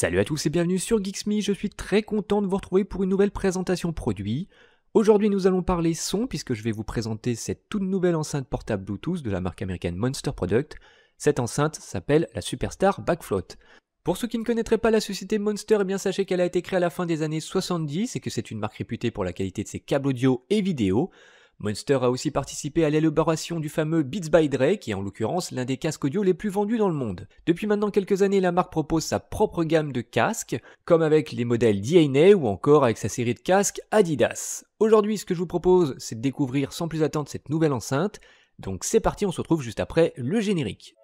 Salut à tous et bienvenue sur Geeksme, je suis très content de vous retrouver pour une nouvelle présentation produit. Aujourd'hui nous allons parler son puisque je vais vous présenter cette toute nouvelle enceinte portable Bluetooth de la marque américaine Monster Product. Cette enceinte s'appelle la Superstar Backfloat. Pour ceux qui ne connaîtraient pas la société Monster, eh bien sachez qu'elle a été créée à la fin des années 70 et que c'est une marque réputée pour la qualité de ses câbles audio et vidéo. Monster a aussi participé à l'élaboration du fameux Beats by Dre, qui est en l'occurrence l'un des casques audio les plus vendus dans le monde. Depuis maintenant quelques années, la marque propose sa propre gamme de casques, comme avec les modèles DNA ou encore avec sa série de casques Adidas. Aujourd'hui, ce que je vous propose, c'est de découvrir sans plus attendre cette nouvelle enceinte. Donc c'est parti, on se retrouve juste après le générique.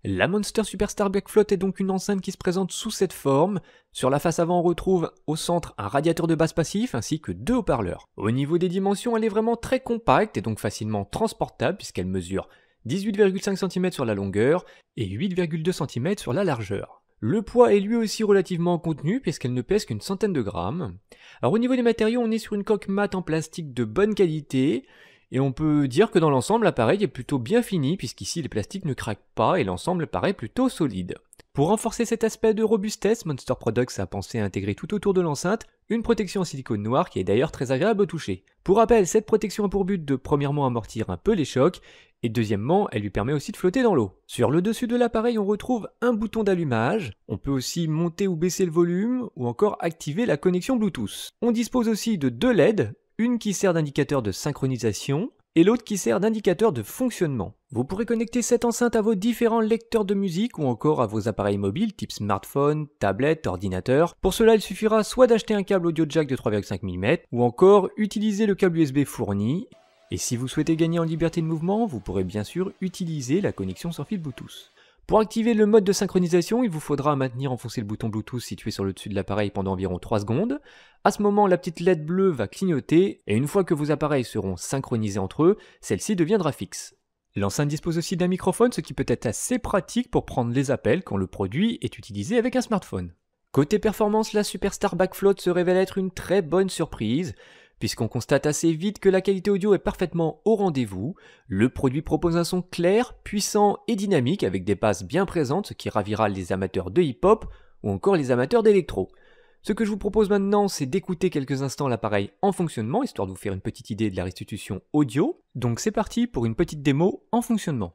La Monster Superstar Backfloat est donc une enceinte qui se présente sous cette forme. Sur la face avant, on retrouve au centre un radiateur de basse passif ainsi que deux haut-parleurs. Au niveau des dimensions, elle est vraiment très compacte et donc facilement transportable puisqu'elle mesure 18,5 cm sur la longueur et 8,2 cm sur la largeur. Le poids est lui aussi relativement contenu puisqu'elle ne pèse qu'une centaine de grammes. Alors au niveau des matériaux, on est sur une coque mate en plastique de bonne qualité. Et on peut dire que dans l'ensemble, l'appareil est plutôt bien fini, puisqu'ici les plastiques ne craquent pas et l'ensemble paraît plutôt solide. Pour renforcer cet aspect de robustesse, Monster Products a pensé à intégrer tout autour de l'enceinte une protection en silicone noir qui est d'ailleurs très agréable au toucher. Pour rappel, cette protection a pour but de premièrement amortir un peu les chocs, et deuxièmement, elle lui permet aussi de flotter dans l'eau. Sur le dessus de l'appareil, on retrouve un bouton d'allumage, on peut aussi monter ou baisser le volume, ou encore activer la connexion Bluetooth. On dispose aussi de deux LED, une qui sert d'indicateur de synchronisation et l'autre qui sert d'indicateur de fonctionnement. Vous pourrez connecter cette enceinte à vos différents lecteurs de musique ou encore à vos appareils mobiles type smartphone, tablette, ordinateur. Pour cela, il suffira soit d'acheter un câble audio jack de 3,5 mm ou encore utiliser le câble USB fourni. Et si vous souhaitez gagner en liberté de mouvement, vous pourrez bien sûr utiliser la connexion sans fil Bluetooth. Pour activer le mode de synchronisation, il vous faudra maintenir enfoncé le bouton Bluetooth situé sur le dessus de l'appareil pendant environ 3 secondes. À ce moment, la petite LED bleue va clignoter et une fois que vos appareils seront synchronisés entre eux, celle-ci deviendra fixe. L'enceinte dispose aussi d'un microphone, ce qui peut être assez pratique pour prendre les appels quand le produit est utilisé avec un smartphone. Côté performance, la Superstar Backfloat se révèle être une très bonne surprise. Puisqu'on constate assez vite que la qualité audio est parfaitement au rendez-vous, le produit propose un son clair, puissant et dynamique avec des basses bien présentes, ce qui ravira les amateurs de hip-hop ou encore les amateurs d'électro. Ce que je vous propose maintenant, c'est d'écouter quelques instants l'appareil en fonctionnement, histoire de vous faire une petite idée de la restitution audio. Donc c'est parti pour une petite démo en fonctionnement.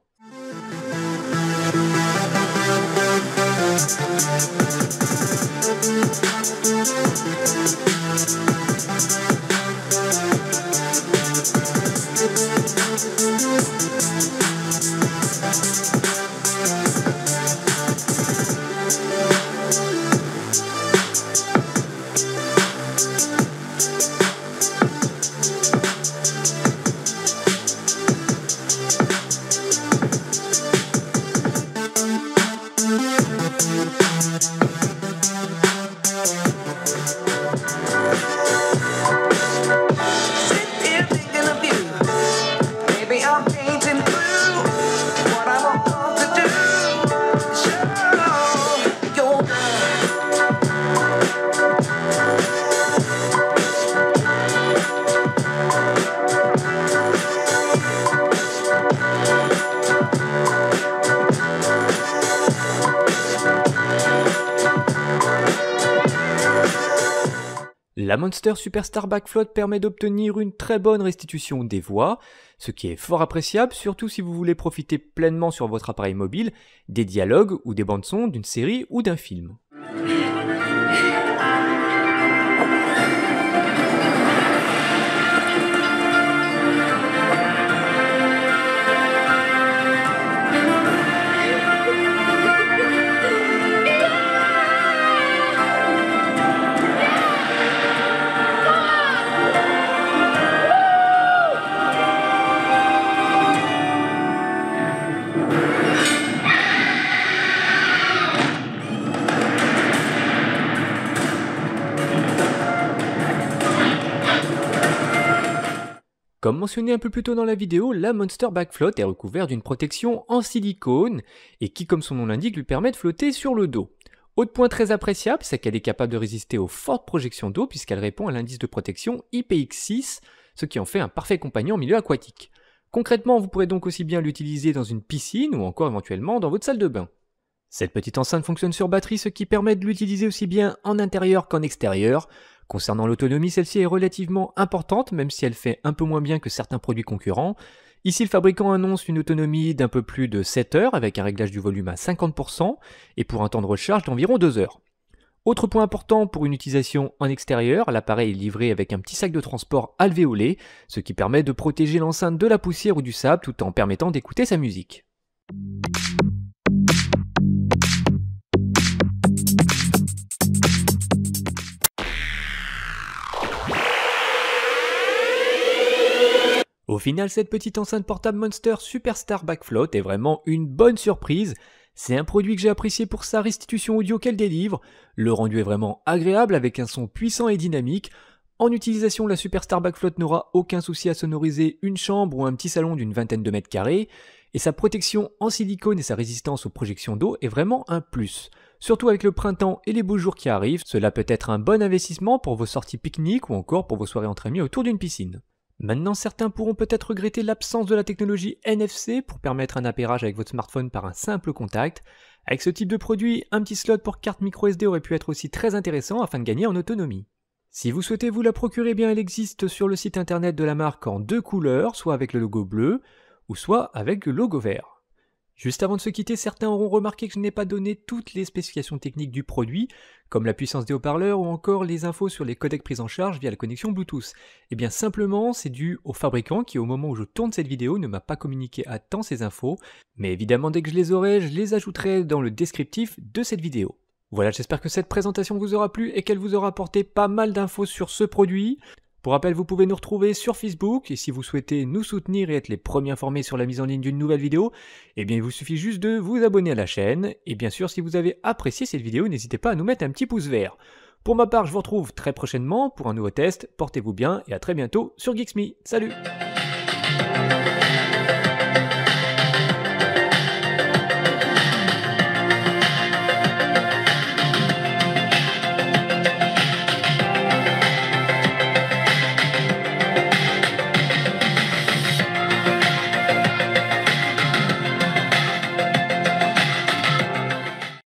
La Monster Superstar Backfloat permet d'obtenir une très bonne restitution des voix, ce qui est fort appréciable, surtout si vous voulez profiter pleinement sur votre appareil mobile des dialogues ou des bandes-son d'une série ou d'un film. Comme mentionné un peu plus tôt dans la vidéo, la Monster Backfloat est recouverte d'une protection en silicone et qui, comme son nom l'indique, lui permet de flotter sur le dos. Autre point très appréciable, c'est qu'elle est capable de résister aux fortes projections d'eau puisqu'elle répond à l'indice de protection IPX6, ce qui en fait un parfait compagnon en milieu aquatique. Concrètement, vous pourrez donc aussi bien l'utiliser dans une piscine ou encore éventuellement dans votre salle de bain. Cette petite enceinte fonctionne sur batterie, ce qui permet de l'utiliser aussi bien en intérieur qu'en extérieur. Concernant l'autonomie, celle-ci est relativement importante, même si elle fait un peu moins bien que certains produits concurrents. Ici, le fabricant annonce une autonomie d'un peu plus de 7 heures, avec un réglage du volume à 50%, et pour un temps de recharge d'environ 2 heures. Autre point important pour une utilisation en extérieur, l'appareil est livré avec un petit sac de transport alvéolé, ce qui permet de protéger l'enceinte de la poussière ou du sable tout en permettant d'écouter sa musique. Au final, cette petite enceinte portable Monster Superstar Backfloat est vraiment une bonne surprise. C'est un produit que j'ai apprécié pour sa restitution audio qu'elle délivre. Le rendu est vraiment agréable avec un son puissant et dynamique. En utilisation, la Superstar Backfloat n'aura aucun souci à sonoriser une chambre ou un petit salon d'une vingtaine de mètres carrés. Et sa protection en silicone et sa résistance aux projections d'eau est vraiment un plus. Surtout avec le printemps et les beaux jours qui arrivent, cela peut être un bon investissement pour vos sorties pique-nique ou encore pour vos soirées entre amis autour d'une piscine. Maintenant, certains pourront peut-être regretter l'absence de la technologie NFC pour permettre un appairage avec votre smartphone par un simple contact. Avec ce type de produit, un petit slot pour carte microSD aurait pu être aussi très intéressant afin de gagner en autonomie. Si vous souhaitez vous la procurer, bien elle existe sur le site internet de la marque en 2 couleurs, soit avec le logo bleu ou soit avec le logo vert. Juste avant de se quitter, certains auront remarqué que je n'ai pas donné toutes les spécifications techniques du produit, comme la puissance des haut-parleurs ou encore les infos sur les codecs pris en charge via la connexion Bluetooth. Et bien simplement, c'est dû au fabricant qui au moment où je tourne cette vidéo ne m'a pas communiqué à temps ces infos, mais évidemment dès que je les aurai, je les ajouterai dans le descriptif de cette vidéo. Voilà, j'espère que cette présentation vous aura plu et qu'elle vous aura apporté pas mal d'infos sur ce produit. Pour rappel, vous pouvez nous retrouver sur Facebook et si vous souhaitez nous soutenir et être les premiers informés sur la mise en ligne d'une nouvelle vidéo, eh bien il vous suffit juste de vous abonner à la chaîne. Et bien sûr, si vous avez apprécié cette vidéo, n'hésitez pas à nous mettre un petit pouce vert. Pour ma part, je vous retrouve très prochainement pour un nouveau test. Portez-vous bien et à très bientôt sur Geeks Me. Salut!